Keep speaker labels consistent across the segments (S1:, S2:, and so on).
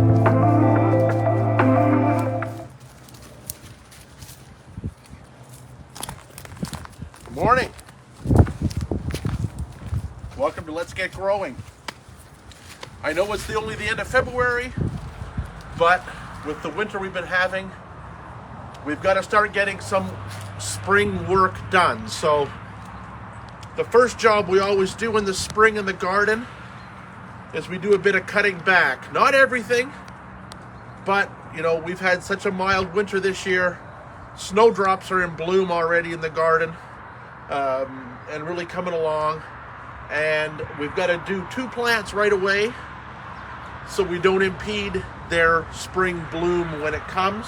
S1: Good morning. Welcome to Let's Get Growing. I know it's only the end of February, but with the winter we've been having, we've got to start getting some spring work done. So the first job we always do in the spring in the garden is we do a bit of cutting back. Not everything, but you know, we've had such a mild winter this year. Snowdrops are in bloom already in the garden, and really coming along. And we've got to do 2 plants right away so we don't impede their spring bloom when it comes.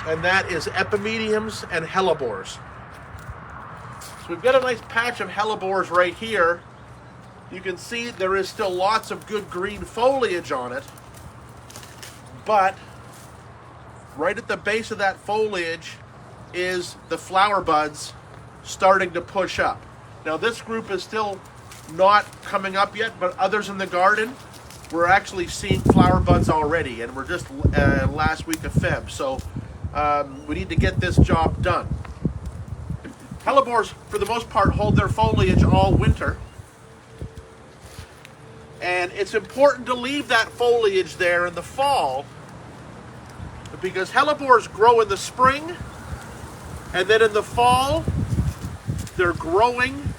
S1: And that is Epimediums and Hellebores. So we've got a nice patch of Hellebores right here. You can see there is still lots of good green foliage on it, but right at the base of that foliage is the flower buds starting to push up. Now this group is still not coming up yet, but others in the garden, we're actually seeing flower buds already, and we're just last week of Feb, so we need to get this job done. Hellebores, for the most part, hold their foliage all winter, and it's important to leave that foliage there in the fall, because hellebores grow in the spring, and then in the fall they're growing,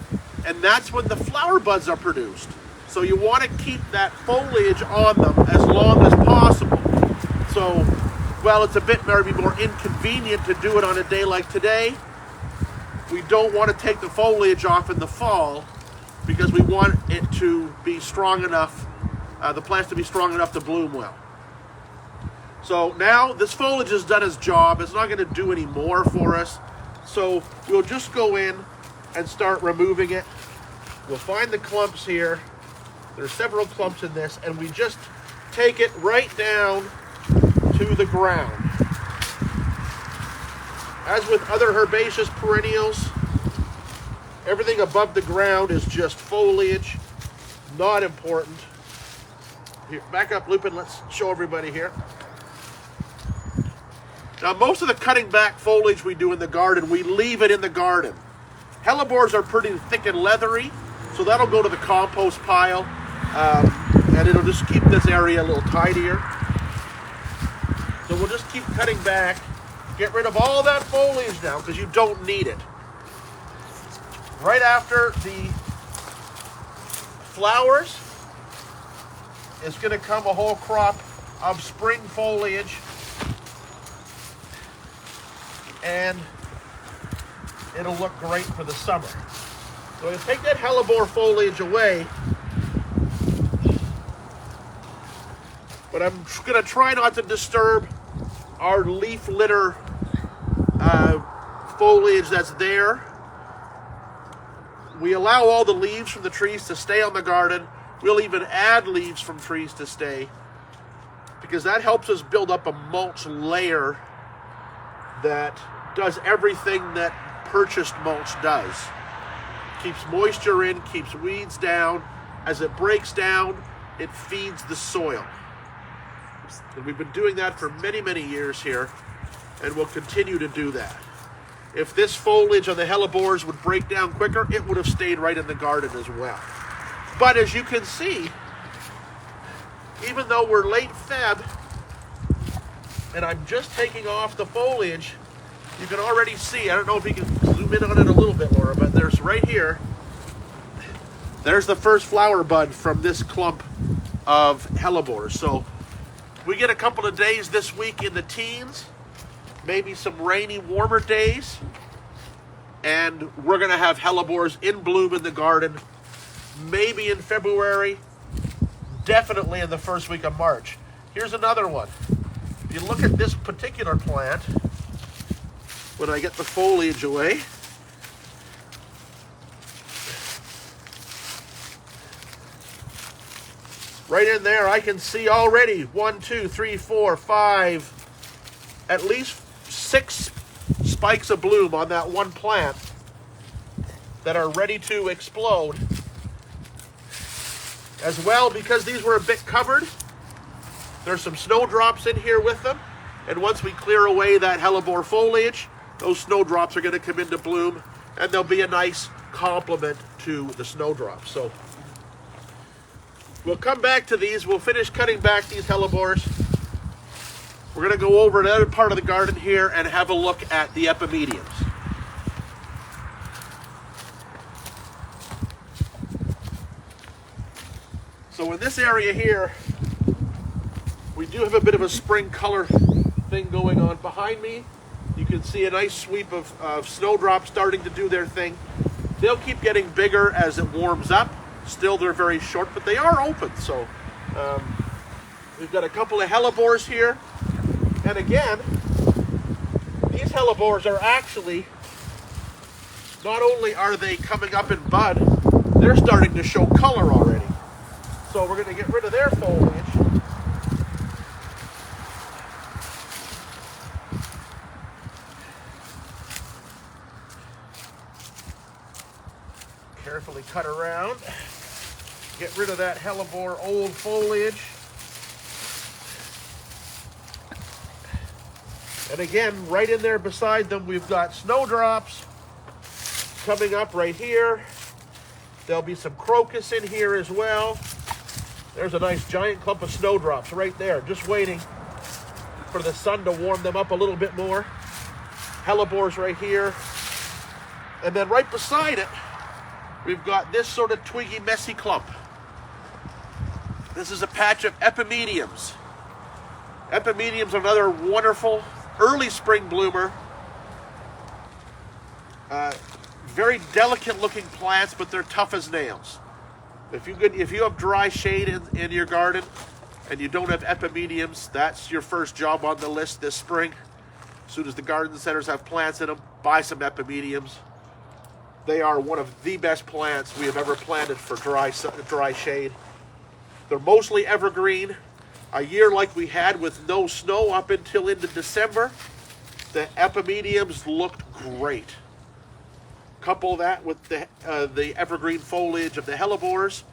S1: and that's when the flower buds are produced. So you want to keep that foliage on them as long as possible. So, well, it's a bit maybe more inconvenient to do it on a day like today. We don't want to take the foliage off in the fall because we want it to be strong enough, the plants to be strong enough to bloom well. So now this foliage has done its job. It's not going to do any more for us. So we'll just go in and start removing it. We'll find the clumps here. There's several clumps in this, and we just take it right down to the ground. As with other herbaceous perennials, everything above the ground is just foliage, not important. Here, back up, Lupin, let's show everybody here. Now, most of the cutting back foliage we do in the garden, we leave it in the garden. Hellebores are pretty thick and leathery, so that'll go to the compost pile, and it'll just keep this area a little tidier. So we'll just keep cutting back, get rid of all that foliage now, because you don't need it. Right after the flowers is going to come a whole crop of spring foliage, and it'll look great for the summer. So I'm going to take that hellebore foliage away, but I'm going to try not to disturb our leaf litter foliage that's there. We allow all the leaves from the trees to stay on the garden. We'll even add leaves from trees to stay, because that helps us build up a mulch layer that does everything that purchased mulch does. Keeps moisture in, keeps weeds down. As it breaks down, it feeds the soil. And we've been doing that for many, many years here, and we'll continue to do that. If this foliage on the hellebores would break down quicker, it would have stayed right in the garden as well. But as you can see, even though we're late Feb, and I'm just taking off the foliage, you can already see, I don't know if you can zoom in on it a little bit, Laura, but there's right here, there's the first flower bud from this clump of hellebores. So we get a couple of days this week in the teens, maybe some rainy, warmer days, and we're going to have hellebores in bloom in the garden, maybe in February, definitely in the first week of March. Here's another one. If you look at this particular plant, when I get the foliage away, right in there I can see already 1, 2, 3, 4, 5, at least 6 spikes of bloom on that one plant that are ready to explode. As well, because these were a bit covered, There's some snowdrops in here with them, and once we clear away that hellebore foliage, those snowdrops are going to come into bloom, and they'll be a nice complement to the snowdrops. So we'll come back to these. We'll finish cutting back these hellebores. We're going to go over to the other part of the garden here and have a look at the epimediums. So in this area here, we do have a bit of a spring color thing going on behind me. You can see a nice sweep of snowdrops starting to do their thing. They'll keep getting bigger as it warms up. Still, they're very short, but they are open. So we've got a couple of hellebores here. And again, these hellebores are actually, not only are they coming up in bud, they're starting to show color already. So we're going to get rid of their foliage. Carefully cut around. Get rid of that hellebore old foliage. And again, right in there beside them, we've got snowdrops coming up right here. There'll be some crocus in here as well. There's a nice giant clump of snowdrops right there, just waiting for the sun to warm them up a little bit more. Hellebores right here. And then right beside it, we've got this sort of twiggy, messy clump. This is a patch of epimediums. Epimediums are another wonderful early spring bloomer. Very delicate looking plants, but they're tough as nails. If you have dry shade in your garden and you don't have epimediums, that's your first job on the list this spring. As soon as the garden centers have plants in them, buy some epimediums. They are one of the best plants we have ever planted for dry shade. They're mostly evergreen. A year like we had with no snow up until into December, the epimediums looked great. Couple that with the evergreen foliage of the hellebores.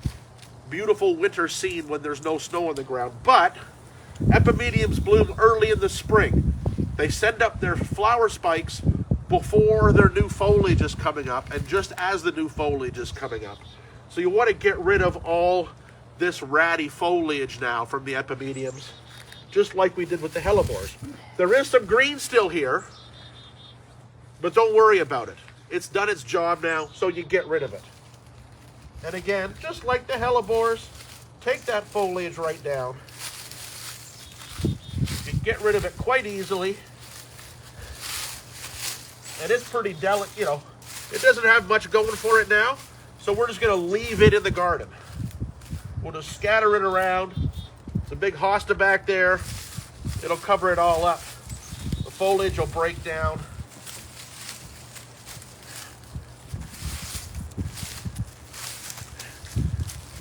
S1: Beautiful winter scene when there's no snow on the ground. But epimediums bloom early in the spring. They send up their flower spikes before their new foliage is coming up, and just as the new foliage is coming up. So you want to get rid of all this ratty foliage now from the epimediums, just like we did with the hellebores. There is some green still here, but don't worry about it. It's done its job now, so you get rid of it. And again, just like the hellebores, take that foliage right down. You can get rid of it quite easily. And it's pretty delicate, you know, it doesn't have much going for it now, so we're just going to leave it in the garden. We'll just scatter it around. It's a big hosta back there. It'll cover it all up. The foliage will break down.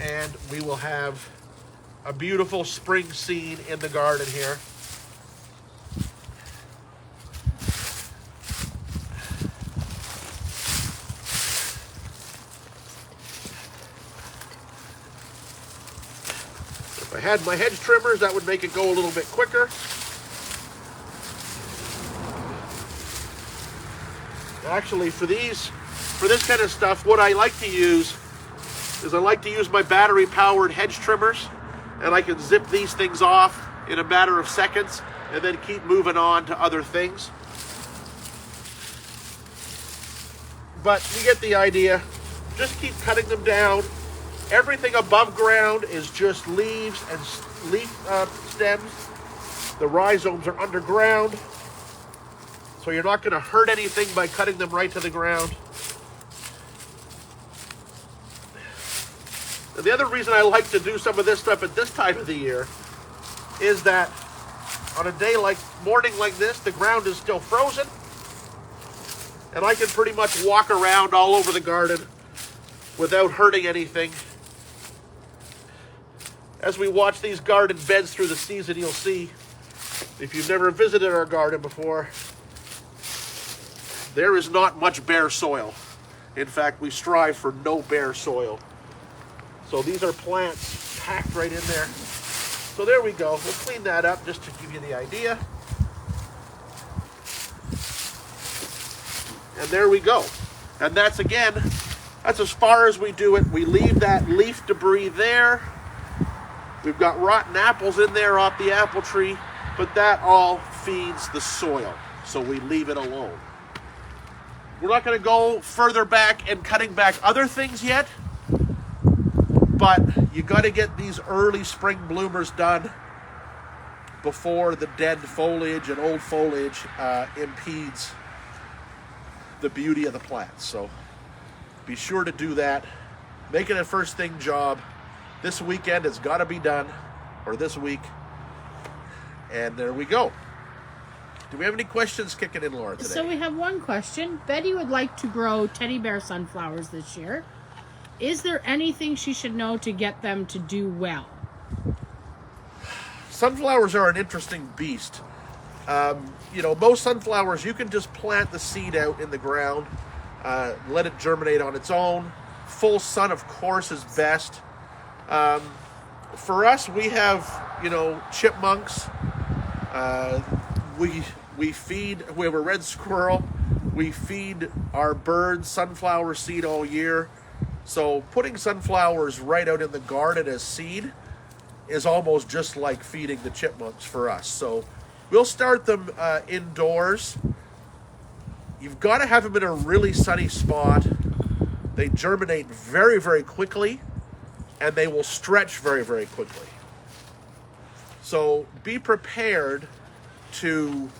S1: And we will have a beautiful spring scene in the garden here. If I had my hedge trimmers, that would make it go a little bit quicker. Actually, for this kind of stuff, what I like to use is I like to use my battery-powered hedge trimmers, and I can zip these things off in a matter of seconds and then keep moving on to other things. But you get the idea. Just keep cutting them down. Everything above ground is just leaves and leaf stems. The rhizomes are underground, so you're not going to hurt anything by cutting them right to the ground. And the other reason I like to do some of this stuff at this time of the year is that on a day like morning like this, the ground is still frozen, and I can pretty much walk around all over the garden without hurting anything. As we watch these garden beds through the season, you'll see, if you've never visited our garden before, there is not much bare soil. In fact, we strive for no bare soil. So these are plants packed right in there. So there we go. We'll clean that up just to give you the idea. And there we go. And that's, again, that's as far as we do it. We leave that leaf debris there. We've got rotten apples in there off the apple tree, but that all feeds the soil. So we leave it alone. We're not going to go further back and cutting back other things yet, but you got to get these early spring bloomers done before the dead foliage and old foliage impedes the beauty of the plants. So be sure to do that. Make it a first thing job. This weekend it's got to be done, or this week. And there we go. Do we have any questions kicking in, Laura, today?
S2: So we have one question. Betty would like to grow teddy bear sunflowers this year. Is there anything she should know to get them to do well?
S1: Sunflowers are an interesting beast. Most sunflowers, you can just plant the seed out in the ground, let it germinate on its own. Full sun, of course, is best. For us, we have, chipmunks. We have a red squirrel. We feed our birds sunflower seed all year. So putting sunflowers right out in the garden as seed is almost just like feeding the chipmunks for us. So we'll start them indoors. You've got to have them in a really sunny spot. They germinate very, very quickly, and they will stretch very, very quickly. So be prepared to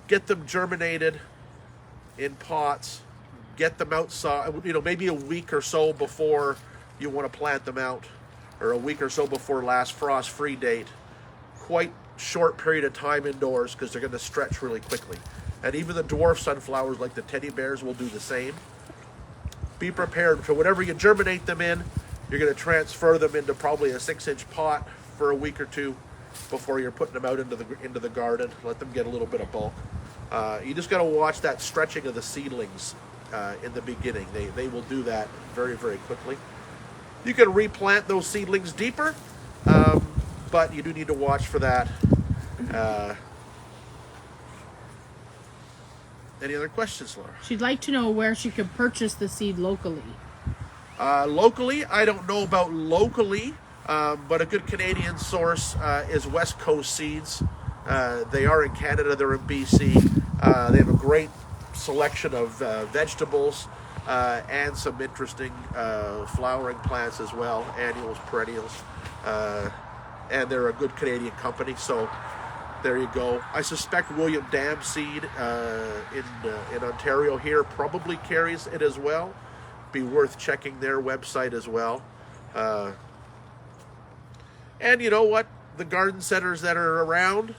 S1: get them germinated in pots, get them outside, maybe a week or so before you want to plant them out, or a week or so before last frost-free date. Quite short period of time indoors because they're going to stretch really quickly. And even the dwarf sunflowers like the teddy bears will do the same. Be prepared for whatever you germinate them in. You're going to transfer them into probably a 6-inch pot for a week or two before you're putting them out into the garden. Let them get a little bit of bulk. You just got to watch that stretching of the seedlings in the beginning. They will do that very, very quickly. You can replant those seedlings deeper, but you do need to watch for that. Any other questions, Laura?
S2: She'd like to know where she could purchase the seed locally.
S1: Locally, I don't know about locally, but a good Canadian source is West Coast Seeds. They are in Canada, they're in BC. They have a great selection of vegetables and some interesting flowering plants as well, annuals, perennials. And they're a good Canadian company, so there you go. I suspect William Dam Seed in Ontario here probably carries it as well. Be worth checking their website as well. And you know what? The garden centers that are around,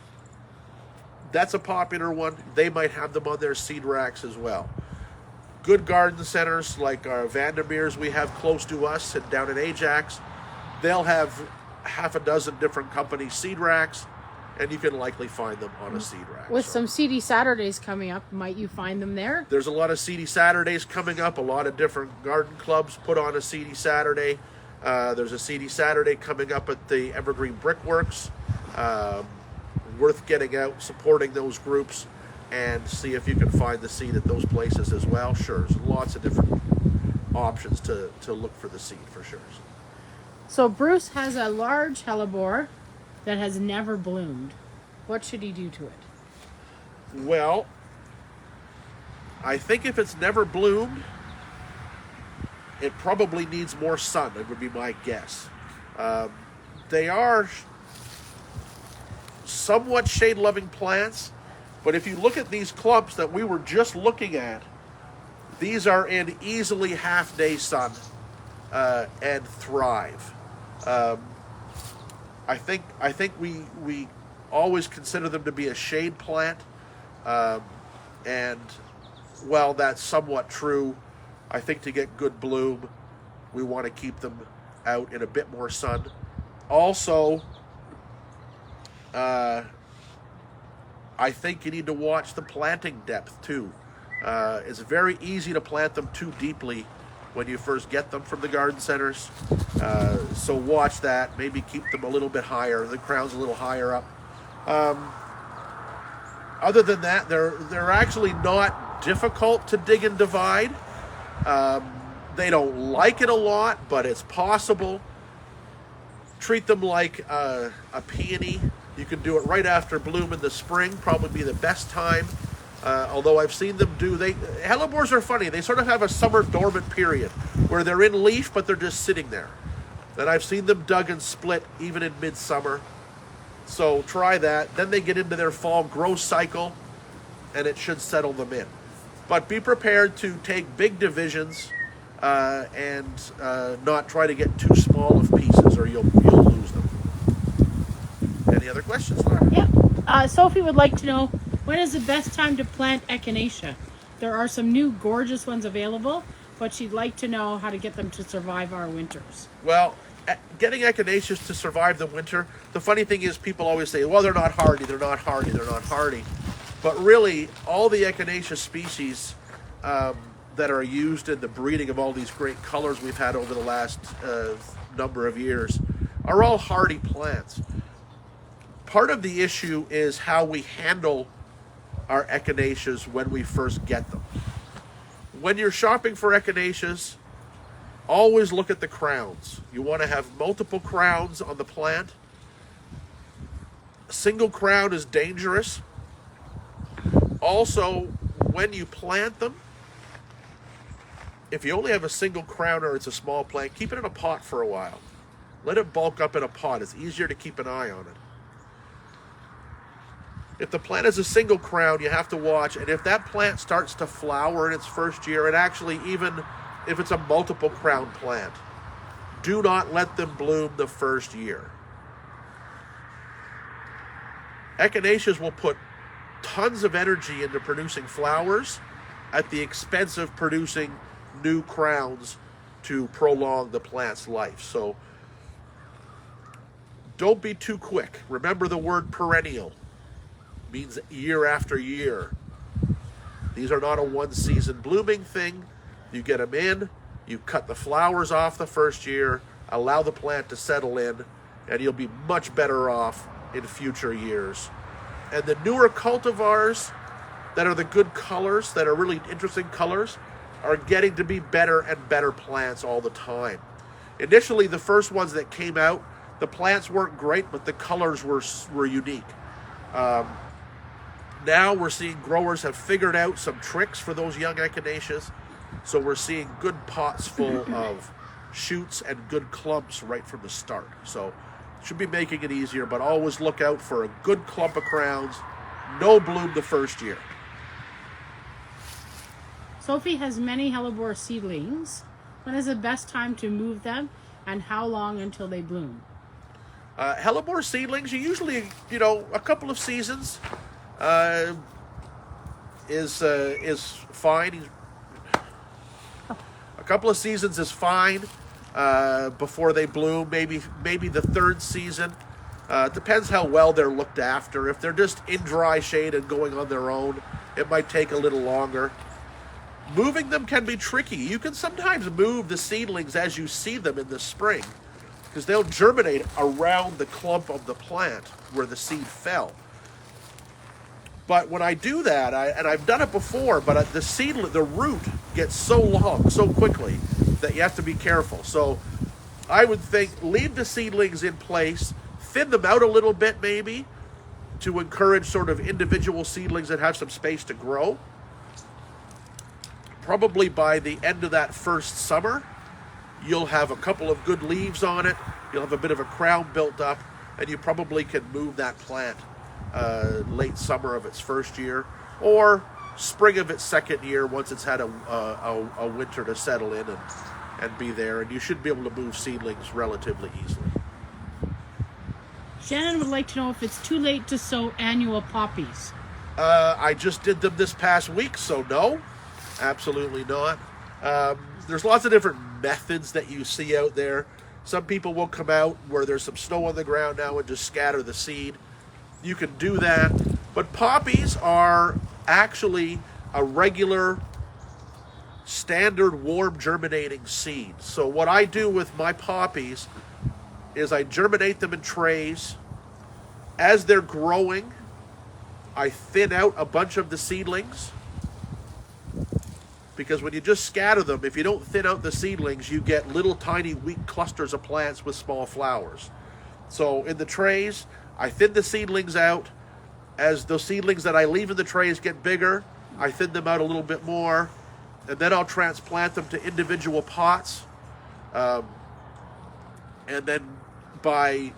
S1: that's a popular one. They might have them on their seed racks as well. Good garden centers like our Vandermeers we have close to us and down in Ajax, they'll have half a dozen different company seed racks, and you can likely find them on a seed rack.
S2: With some Seedy Saturdays coming up, might you find them there?
S1: There's a lot of Seedy Saturdays coming up. A lot of different garden clubs put on a Seedy Saturday. There's a Seedy Saturday coming up at the Evergreen Brickworks. Worth getting out, supporting those groups, and see if you can find the seed at those places as well. Sure, there's lots of different options to look for the seed for sure.
S2: So Bruce has a large hellebore that has never bloomed. What should he do to it?
S1: Well, I think if it's never bloomed, it probably needs more sun. That would be my guess. They are somewhat shade-loving plants, but if you look at these clumps that we were just looking at, these are in easily half-day sun and thrive. I think we always consider them to be a shade plant, and while that's somewhat true, I think to get good bloom, we want to keep them out in a bit more sun. Also, I think you need to watch the planting depth too. It's very easy to plant them too deeply when you first get them from the garden centers. So watch that. Maybe keep them a little bit higher. The crown's a little higher up. Other than that, they're actually not difficult to dig and divide. They don't like it a lot, but it's possible. Treat them like a peony. You can do it right after bloom in the spring, probably be the best time. Although I've seen them hellebores are funny. They sort of have a summer dormant period where they're in leaf, but they're just sitting there. And I've seen them dug and split even in midsummer. So try that. Then they get into their fall growth cycle, and it should settle them in. But be prepared to take big divisions and not try to get too small of pieces, or you'll lose them. Any other questions, Laura?
S2: Yeah. Sophie would like to know, when is the best time to plant Echinacea? There are some new gorgeous ones available, but she'd like to know how to get them to survive our winters.
S1: Well, getting Echinaceas to survive the winter, the funny thing is people always say, well, they're not hardy, they're not hardy, they're not hardy. But really, all the Echinacea species that are used in the breeding of all these great colors we've had over the last number of years are all hardy plants. Part of the issue is how we handle our Echinaceas when we first get them. When you're shopping for Echinaceas, always look at the crowns. You want to have multiple crowns on the plant. A single crown is dangerous. Also, when you plant them, if you only have a single crown or it's a small plant, keep it in a pot for a while. Let it bulk up in a pot. It's easier to keep an eye on it. If the plant is a single crown, you have to watch. And if that plant starts to flower in its first year, and actually even if it's a multiple crown plant, do not let them bloom the first year. Echinaceas will put tons of energy into producing flowers at the expense of producing new crowns to prolong the plant's life. So don't be too quick. Remember the word perennial. Means year after year. These are not a one-season blooming thing. You get them in, you cut the flowers off the first year, allow the plant to settle in, and you'll be much better off in future years. And the newer cultivars that are the good colors, that are really interesting colors, are getting to be better and better plants all the time. Initially, the first ones that came out, the plants weren't great, but the colors were unique. Now we're seeing growers have figured out some tricks for those young Echinaceas. So we're seeing good pots full of shoots and good clumps right from the start. So should be making it easier, but always look out for a good clump of crowns. No bloom the first year.
S2: Sophie has many hellebore seedlings. When is the best time to move them, and how long until they bloom?
S1: Hellebore seedlings, you usually, a couple of seasons is fine. A couple of seasons is fine before they bloom. Maybe the third season. Depends how well they're looked after. If they're just in dry shade and going on their own, it might take a little longer. Moving them can be tricky. You can sometimes move the seedlings as you see them in the spring, because they'll germinate around the clump of the plant where the seed fell. But when I do that, and I've done it before, but the root gets so long so quickly that you have to be careful. So I would think leave the seedlings in place, thin them out a little bit maybe, to encourage sort of individual seedlings that have some space to grow. Probably by the end of that first summer, you'll have a couple of good leaves on it, you'll have a bit of a crown built up, and you probably can move that plant late summer of its first year, or spring of its second year once it's had a winter to settle in and be there, and you should be able to move seedlings relatively easily.
S2: Shannon would like to know if it's too late to sow annual poppies.
S1: I just did them this past week, so no, absolutely not. There's lots of different methods that you see out there. Some people will come out where there's some snow on the ground now and just scatter the seed. You can do that, but poppies are actually a regular standard warm germinating seed. So what I do with my poppies is I germinate them in trays. As they're growing, I thin out a bunch of the seedlings, because when you just scatter them, if you don't thin out the seedlings, you get little tiny weak clusters of plants with small flowers. So in the trays, I thin the seedlings out. As those seedlings that I leave in the trays get bigger, I thin them out a little bit more, and then I'll transplant them to individual pots. And then by,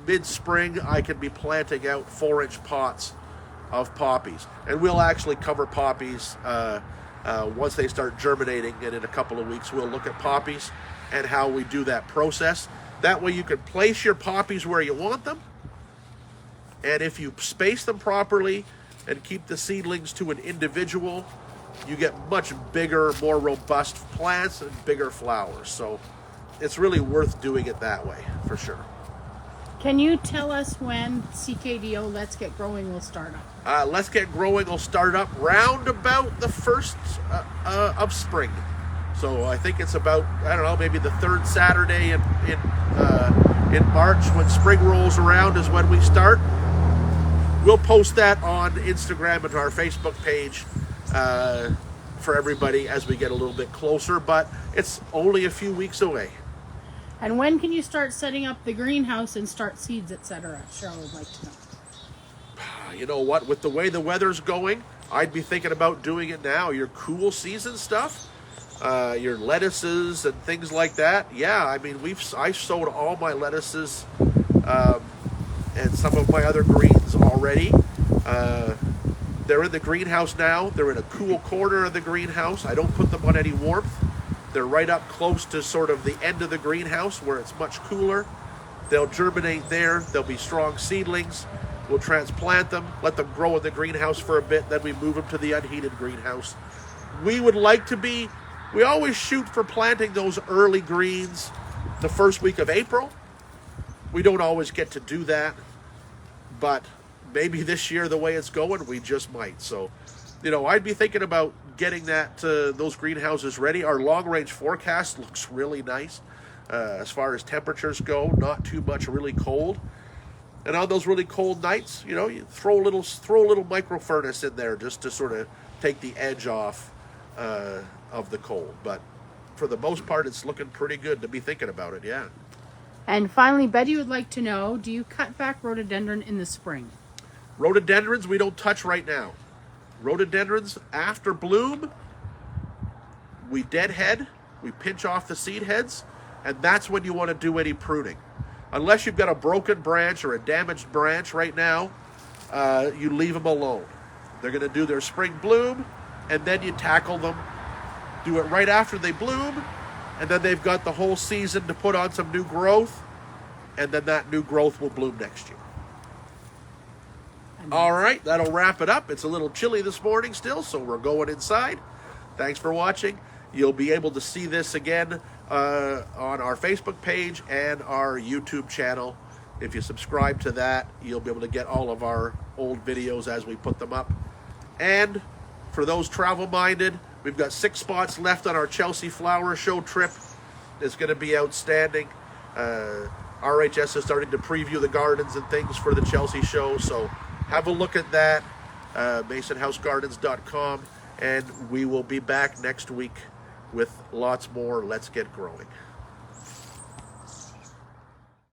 S1: mid-spring, I can be planting out 4-inch pots of poppies. And we'll actually cover poppies once they start germinating, and in a couple of weeks we'll look at poppies and how we do that process. That way you can place your poppies where you want them, and if you space them properly and keep the seedlings to an individual, you get much bigger, more robust plants and bigger flowers. So it's really worth doing it that way, for sure.
S2: Can you tell us when CKDO Let's Get Growing will start up?
S1: Let's Get Growing will start up round about the 1st of spring. So I think it's about, maybe the 3rd Saturday in March, when spring rolls around, is when we start. We'll post that on Instagram and our Facebook page for everybody as we get a little bit closer, but it's only a few weeks away.
S2: And when can you start setting up the greenhouse and start seeds, etc.? Cheryl would like to know.
S1: You know what? With the way the weather's going, I'd be thinking about doing it now. Your cool season stuff, your lettuces and things like that. Yeah, I mean, I sowed all my lettuces and some of my other greens already. They're in the greenhouse now. They're in a cool corner of the greenhouse. I don't put them on any warmth. They're right up close to sort of the end of the greenhouse where it's much cooler. They'll germinate there. They'll be strong seedlings. We'll transplant them, let them grow in the greenhouse for a bit, then we move them to the unheated greenhouse. We always shoot for planting those early greens the first week of April. We don't always get to do that, but maybe this year, the way it's going, we just might. So, I'd be thinking about getting those greenhouses ready. Our long-range forecast looks really nice as far as temperatures go. Not too much really cold. And on those really cold nights, you throw a little micro furnace in there just to sort of take the edge off of the cold. But for the most part, it's looking pretty good to be thinking about it. Yeah.
S2: And finally, Betty would like to know: do you cut back rhododendron in the spring?
S1: Rhododendrons we don't touch right now. Rhododendrons after bloom, we deadhead, we pinch off the seed heads, and that's when you want to do any pruning. Unless you've got a broken branch or a damaged branch right now, you leave them alone. They're going to do their spring bloom, and then you tackle them. Do it right after they bloom, and then they've got the whole season to put on some new growth, and then that new growth will bloom next year. All right, that'll wrap it up. It's a little chilly this morning still, so we're going inside. Thanks for watching. You'll be able to see this again on our Facebook page and our YouTube channel. If you subscribe to that, you'll be able to get all of our old videos as we put them up. And for those travel-minded, we've got 6 spots left on our Chelsea Flower Show trip. It's going to be outstanding. RHS is starting to preview the gardens and things for the Chelsea show, so have a look at that, masonhousegardens.com, and we will be back next week with lots more Let's Get Growing.